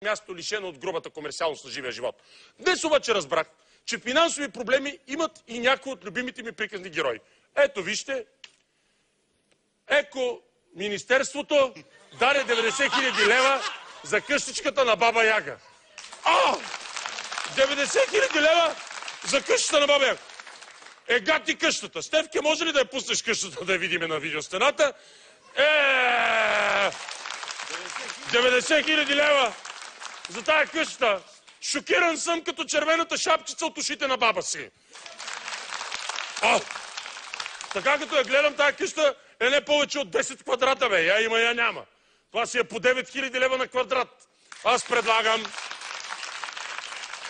място, лишено от грубата комерциалност на живия живот. Днес обаче разбрах, че финансови проблеми имат и някои от любимите ми приказни герои. Ето, вижте. Еко, Министерството даде 90 000 лева за къщичката на баба Яга. 90 000 лева за къщата на баба Яга. Гати къщата. Стефке, може ли да я пуснеш къщата да я видим на видеостената? 90 000 лева за тая къща. Шокиран съм като червената шапчица от ушите на баба си. Така като я гледам, тая къща е не повече от 10 квадрата, бе. Я има, я няма. Това си е по 9 000 лева на квадрат. Аз предлагам...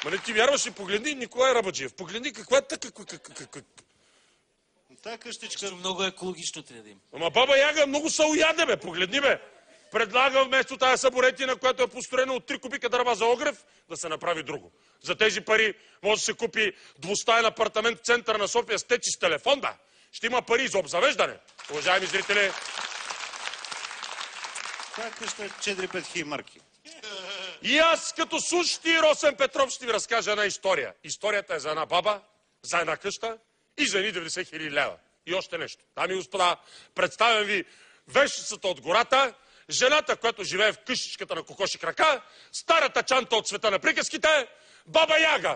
Ма не ти вярваш ли? Погледни Николай Рабаджиев. Погледни каква е така... Тая къщичка много екологично трябва да има. Ама баба Яга много са уяде, бе. Погледни, бе. Предлагам вместо тая съборетина, която е построена от 3 кубика дърва за огрев, да се направи друго. За тези пари може да се купи двустаен апартамент в центъра на София с течи с телефон, бе. Ще има пари за обзавеждане. Уважаеми зрители. Тая къща е 4-5 хиляди марки. И аз като сущи Росен Петров ще ви разкажа една история. Историята е за една баба, за една къща и за едни 90 000 лева. И още нещо. Дами и господа, представям ви вещицата от гората, жената, която живее в къщичката на кокоши крака, старата чанта от света на приказките, баба Яга.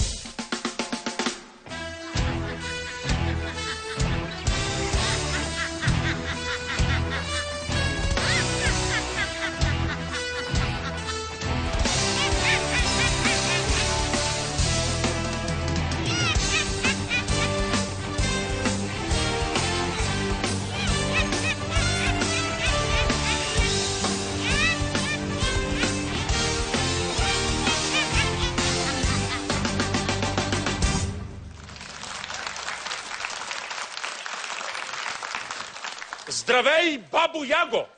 Здравей, бабо Яго!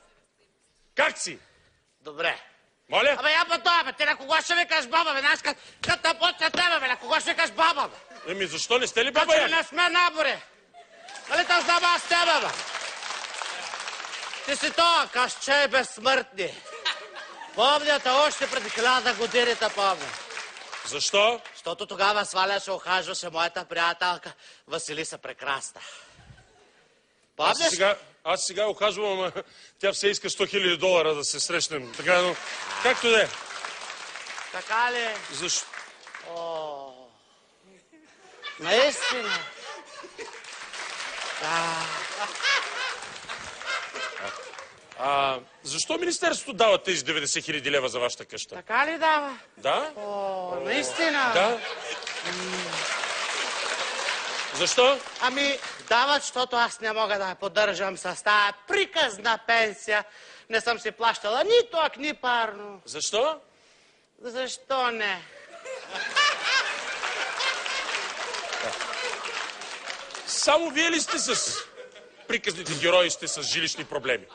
Как си? Добре. Моля? Абе, я това, бе, ти на кого ще викаш баба, бе? Аз като почна тебе, бе, на кого ще викаш баба, бе? Еми, защо не сте ли баба Каче Яга? не сме набори. Нали те знам аз тебе, бе? Ти си това, кашче безсмъртни. Помня те още преди 1000 години, те помня. Защо? Защото тогава сваляше, ухажваше моята приятелка Василиса Прекрасна. Помниш? Аз сега ухажвам, ама тя все иска 100 000 долара да се срещнем. Така, но... Както да е. Така ли? Защо? Наистина. Защо Министерството дава тези 90 000 лева за вашата къща? Така ли дава? Да? Наистина? Да. Защо? Ами, дават, защото аз не мога да я поддържам с тая приказна пенсия. Не съм си плащала ни ток, ни парно. Защо? Защо не? Само вие ли сте с приказните герои, сте с жилищни проблеми?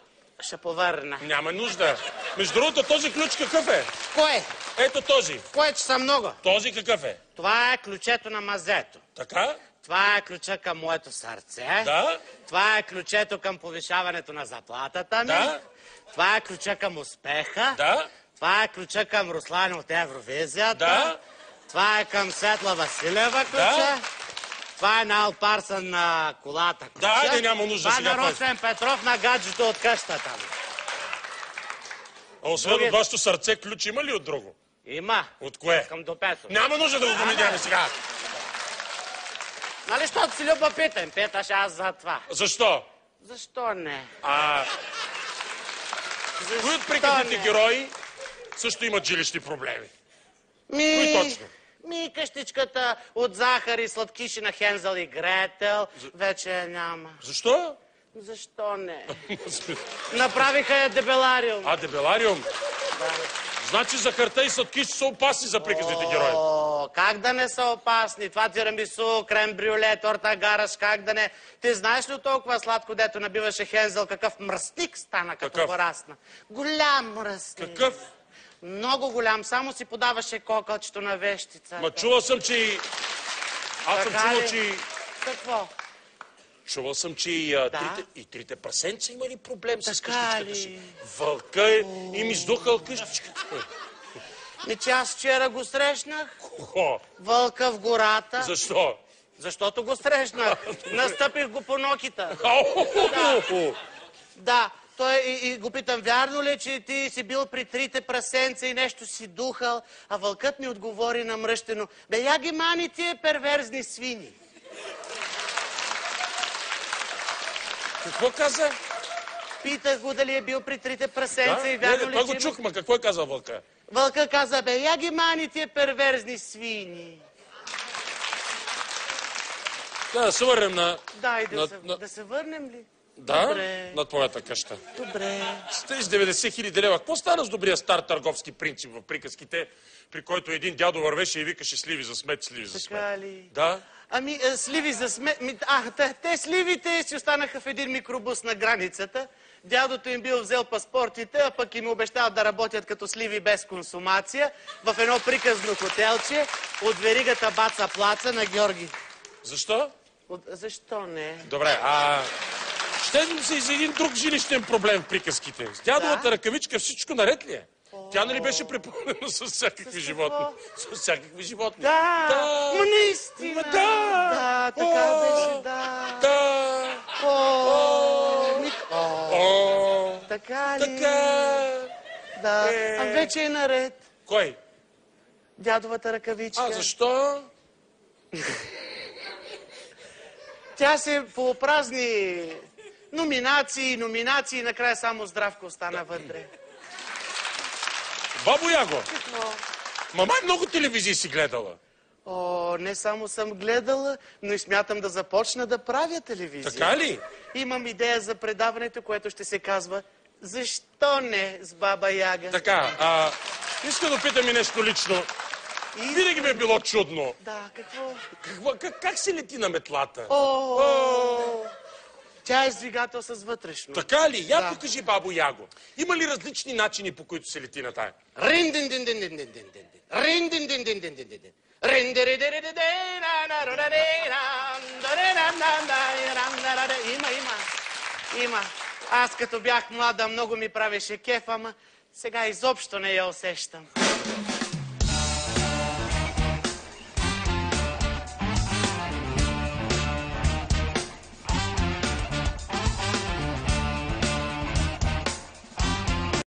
Ще повърна. Няма нужда. Между другото, този ключ какъв е? Кой? Ето този. Кой, че са много? Този какъв е? Това е ключето на мазето. Така? Това е ключа към моето сърце. Да. Това е ключето към повишаването на заплатата ми. Да. Това е ключа към успеха. Да. Това е ключа към Руслан от Евровизията. Да. Това е към Светла Василева ключа. Да. Това е на Ал Парсън на колата ключа. Да, айде, няма нужда това сега. Това е на Росен Петров на гаджето от къщата ми. А освен от вашето сърце, ключ има ли от друго? Има. От кое? Към допето. Няма нужда да го коментираме сега. Нали, защото си любопитен, питаш аз за това. Защо? Защо не? Кои от приказните герои също имат жилищни проблеми? Кои точно? Къщичката от захар и сладкиши на Хензел и Гретел вече няма. Защо? Защо не? Направиха я дебелариум. Дебелариум? Да. Значи захарта и сладкиши са опасни за приказните герои. Как да не са опасни? Това тирамису, крем брюле, торта гараш, как да не... Ти знаеш ли толкова сладко, дето набиваше Хензел, какъв мръсник стана, като порасна? Голям мръсник. Какъв? Много голям, само си подаваше кокълчето на вещица. Ма чувал съм, че и... Аз съм чувал, че... Какво? Чувал съм, че и трите прасенца имали проблем с къщичката ли? си. Вълка им издухал къщичката. Че аз вчера го срещнах. Кого? Вълка в гората. Защо? Защото го срещнах. Настъпих го по нокита. Да, той и го питам, вярно ли, че ти си бил при трите прасенца и нещо си духал? А вълкът ми отговори намръщено, бе, я ги мани тия перверзни свини. Какво каза? Питах го дали е бил при трите прасенца и вярно ли, той че... го чух, ма какво е казал вълка? Вълка каза, бе, я ги мани тия перверзни свини. Да се върнем на... Да се върнем ли? Да, Добре. на твоята къща. Добре. С тези 90 хиляди лева. Какво стана с добрия стар търговски принцип в приказките, при който един дядо вървеше и викаше сливи за смет, сливи за смет? Така ли? Да. Ами, сливи за смет... те сливите си останаха в един микробус на границата. Дядото им бил взел паспортите, а пък им обещал да работят като сливи без консумация в едно приказно хотелче от веригата Баца Плаца на Георги. Защо? Защо не? Добре, щедим се и за един друг жилищен проблем в приказките. С дядовата ръкавичка всичко наред ли е? Тя нали беше препълнена с всякакви животни? С всякакви животни. Да, наистина. Да, така беше, да. Така ли? Така. Да, а вече е наред. Кой? Дядовата ръкавичка. Защо? Тя се поопразни номинации, накрая само Здравко остана вътре. Бабо Яго! Какво? Май много телевизии си гледала. О, не само съм гледала, но и смятам да започна да правя телевизия. Така ли? Имам идея за предаването, което ще се казва "Защо не с Баба Яга?" Така, иска да питам и нещо лично. Винаги ми е било чудно. Да, какво? Как се лети на метлата? Тя е с двигател с вътрешно. Така ли? Я покажи, Бабо Яго. Има ли различни начини, по които се лети на тая? Има. Аз като бях млада, много ми правеше кеф, ама сега изобщо не я усещам.